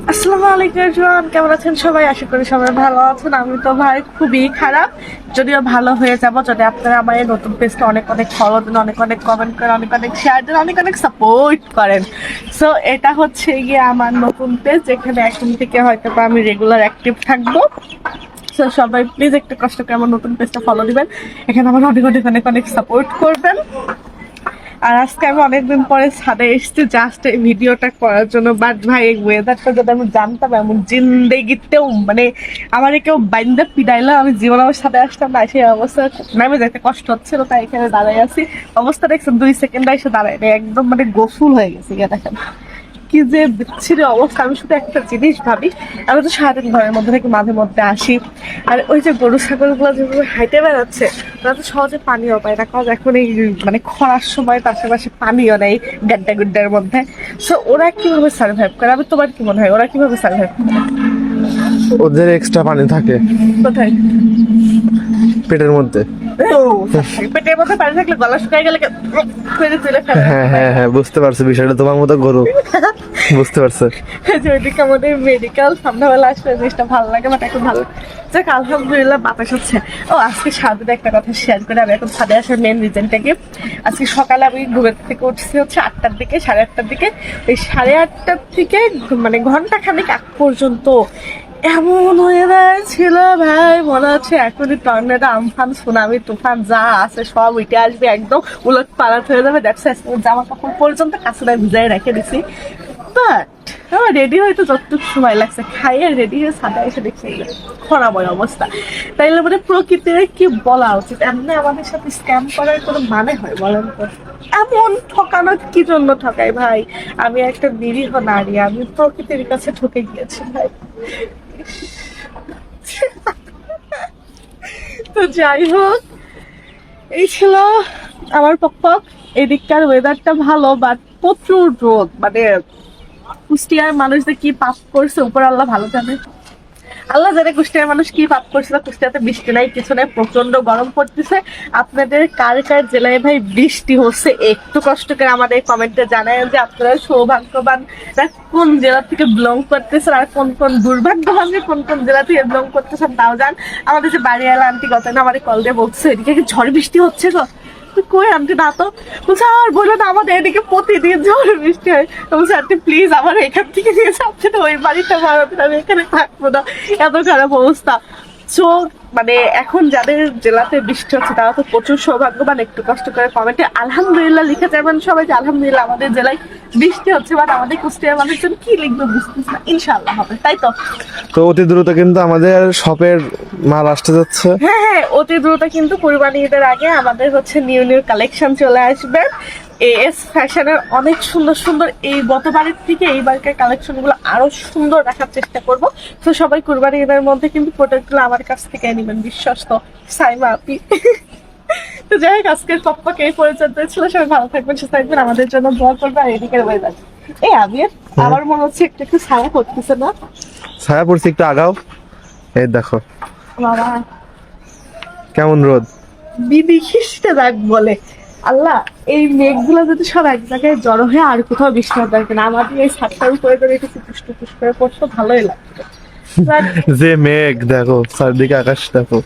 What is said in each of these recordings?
আসসালামু আলাইকুম এভরিওয়ান, কেমন আছেন সবাই? আশা করি সবাই ভালো আছেন। আমি তো ভাই খুবই খারাপ, যদিও ভালো হয়ে যাব যদি আপনারা আমার এই নতুন পেজটা অনেক অনেক ফলো দেন, অনেক অনেক কমেন্ট করেন, অনেক অনেক শেয়ার দেন, অনেক অনেক সাপোর্ট করেন। সো এটা হচ্ছে গিয়ে আমার নতুন পেজ, যেখানে এখন থেকে হয়তো আমি রেগুলার অ্যাক্টিভ থাকবো। সো সবাই প্লিজ একটু কষ্ট করে আমার নতুন পেজটা ফলো দিবেন, এখানে আমার অনেক অনেক অনেক অনেক সাপোর্ট করবেন। আর আজকে আমি অনেকদিন পরে ছাদে এসেছি জাস্ট এই ভিডিওটা করার জন্য। বাট ভাই এই ওয়েদারটা যদি আমি জানতাম এমন জিন্দেগিতেও মানে আমার কেউ বাইন্দা পিটাইলো আমি জীবন আমার সাথে আসতাম না। সেই অবস্থা নামে যেতে কষ্ট হচ্ছিল, তাই এখানে দাঁড়াই আছি। অবস্থা দেখছেন 2 সেকেন্ড এসে দাঁড়াই নেই, একদম মানে গোসল হয়ে গেছে। দেখেন কি যে বিচ্ছিরি অবস্থা। আমি শুধু একটা জিনিস ভাবি, আমি তো সারাদিন ঘরের মধ্যে থেকে মাঝে মধ্যে আসি, আর ওই যে গরু ছাগল গুলো যেভাবে হাইটে বেড়াচ্ছে ওরা তো সহজে পানিও পায় না, কারণ এখন এই মানে খরার সময় তার আশেপাশে পানিও নেই গাড্ডা গুড্ডার মধ্যে। সো ওরা কিভাবে সার্ভাইভ করে? আমি তোমার কি মনে হয় ওরা কিভাবে সার্ভাইভ করে? ওদের এক্সট্রা পানি থাকে কোথায়? পেটের মধ্যে। পেটের মধ্যে পানি থাকলে গলা শুকায় গেলে তুলে ফেলে। হ্যাঁ হ্যাঁ হ্যাঁ, বুঝতে পারছি বিষয়টা। তোমার মতো গরু, বুঝতে পারছো। ওইদিকে আমাদের মেডিকেল সন্ধ্যাবেলা আসলে জিনিসটা ভালো লাগে, বাট এখন ভালো যাক আলহামদুলিল্লাহ বাতাস হচ্ছে। ও আজকে সারাদিনে একটা কথা শেয়ার করে আমি এখন ছাদে আসার মেন রিজনটা কি, আজকে সকালে আমি ঘুমের থেকে উঠছি হচ্ছে 8টার দিকে, 8:30টার দিকে। এই 8:30টার থেকে মানে ঘন্টাখানেক আগ পর্যন্ত এমন ওয়েদার ছিল ভাই, মনে হচ্ছে এখনই টর্নেডো, আমফান, সুনামি, তুফান যা আছে সব উঠে আসবে, একদম উলট পালাট হয়ে যাবে। দেখছো জামা কাপড় পর্যন্ত কাঁচুটায় ভিজাই রেখে দিছি। বাট আমার রেডি হয়তো যতটুকু সময় লাগছে, খাইয়ে রেডি হয়ে সাদা এসে দেখছি খরাময় অবস্থা। তাইলে মানে প্রকৃতির কি বলা উচিত? এমনি আমাদের সাথে স্ক্যাম করার কোনো মানে হয় বলেন তো? এমন ঠকানো কি জন্য ঠকাই ভাই? আমি একটা নিরীহ নারী, আমি প্রকৃতির কাছে ঠকে গিয়েছি ভাই। তো যাই হোক, এই ছিল আমার পক্ষ। এদিককার ওয়েদারটা ভালো, বাট প্রচুর রোদ। মানে কুষ্টিয়ার মানুষ যে কি পাপ করছে উপর আল্লাহ ভালো জানে। আল্লাহ জানে কুষ্টিয়ার মানুষ কি পাপ করছে। কুষ্টিয়াতে বৃষ্টি নাই, কিছু নাই, প্রচন্ড গরম পড়তেছে। আপনাদের কার কার জেলায় ভাই বৃষ্টি হচ্ছে একটু কষ্ট করে আমাদের কমেন্টে জানায় যে আপনারা সৌভাগ্যবান কোন জেলা থেকে বিলং করতেছেন, আর কোন কোন দুর্ভাগ্যবান কোন কোন জেলা থেকে বিলং করতেছেন তাও জান। আমাদের যে বাড়িওয়ালা আন্টি গত না আমাদের কল দিয়ে বলছে এদিকে কি ঝড় বৃষ্টি হচ্ছে গো। কই আন্টি না তো, বলছে আর বললো না আমাদের এদিকে প্রতিদিন ঝড় বৃষ্টি হয়। বলছে আন্টি প্লিজ আমার এখান থেকে নিয়ে যাচ্ছে, ওই বাড়িটা ভাড়াতে আমি এখানে থাকবো না, এত খারাপ অবস্থা। সো মানে এখন যাদের জেলাতে বৃষ্টি হচ্ছে তারা তো প্রচুর সৌভাগ্যবান। একটু কষ্ট করে কমেন্টে আলহামদুলিল্লাহ লিখে যাবেন সবাই যে আলহামদুলিল্লাহ আমাদের জেলায় বৃষ্টি হচ্ছে। বাট আমাদের কুষ্টিয়ার মানুষজন কি লিখবে বুঝতেছে না। ইনশাআল্লাহ হবে, তাই তো? তো অতি দ্রুত কিন্তু আমাদের শপের মাল আসতে যাচ্ছে। হ্যাঁ হ্যাঁ, অতি দ্রুত কিন্তু কুরবানি ঈদের আগে আমাদের হচ্ছে নিউ নিউ কালেকশন চলে আসবে। এএস ফ্যাশনের অনেক সুন্দর সুন্দর, এই গতবারের থেকে এইবারকার কালেকশন গুলো আরো সুন্দর রাখার চেষ্টা করব। তো সবাই কুরবানি ঈদের মধ্যে কিন্তু প্রোডাক্ট গুলো আমার কাছ থেকে নেবেন, বিশ্বস্ত সাইমা আপি। তো যাই হোক, আজকের পক্ষে এই পরিচয় ছিল। সবাই ভালো থাকবেন, সুস্থ থাকবেন, আমাদের জন্য দোয়া করবে। আর এদিকের ওয়েদার এই আবির আমার মনে হচ্ছে একটু একটু ছায়া করতেছে না? ছায়া পড়ছে, একটু আগাও। এই দেখো বাবা কেমন রোদ। বিদিখিসটা দেখ বলে আল্লাহ, এই মেঘগুলো যদি সব এক জায়গায় জড়ো হয়ে আর কোথাও বৃষ্টি হতে পারে না, আমাদের এই ছাদটার উপরে করে একটু পুষ্ট পুষ্ট করে পড়তো ভালোই লাগতো। যে মেঘ দেখো, চারদিকে আকাশ দেখো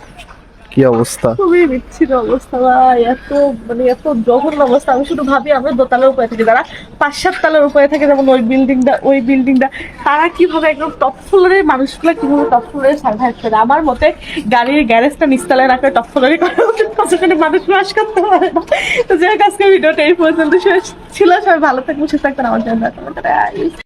কি অবস্থা। খুবই বিচ্ছিন্ন অবস্থা ভাই, এত মানে এত জঘন্য অবস্থা। আমি শুধু ভাবি আমরা দোতলার উপরে থাকি, যারা 5-7 তলার উপরে থাকে, যেমন ওই বিল্ডিংটা তারা কিভাবে একদম টপ ফ্লোরের মানুষগুলো কিভাবে টপ ফ্লোরে সার্ভাইভ করে। আমার মতে গাড়ির গ্যারেজটা নিচতলায় রাখলে টপ ফ্লোরে করা উচিত, সেখানে মানুষ বাস করতে পারে না। তো যাই হোক, আজকে ভিডিওটা এই পর্যন্ত শেষ ছিল। সবাই ভালো থাকবেন, সুস্থ থাকবেন, আমার জন্য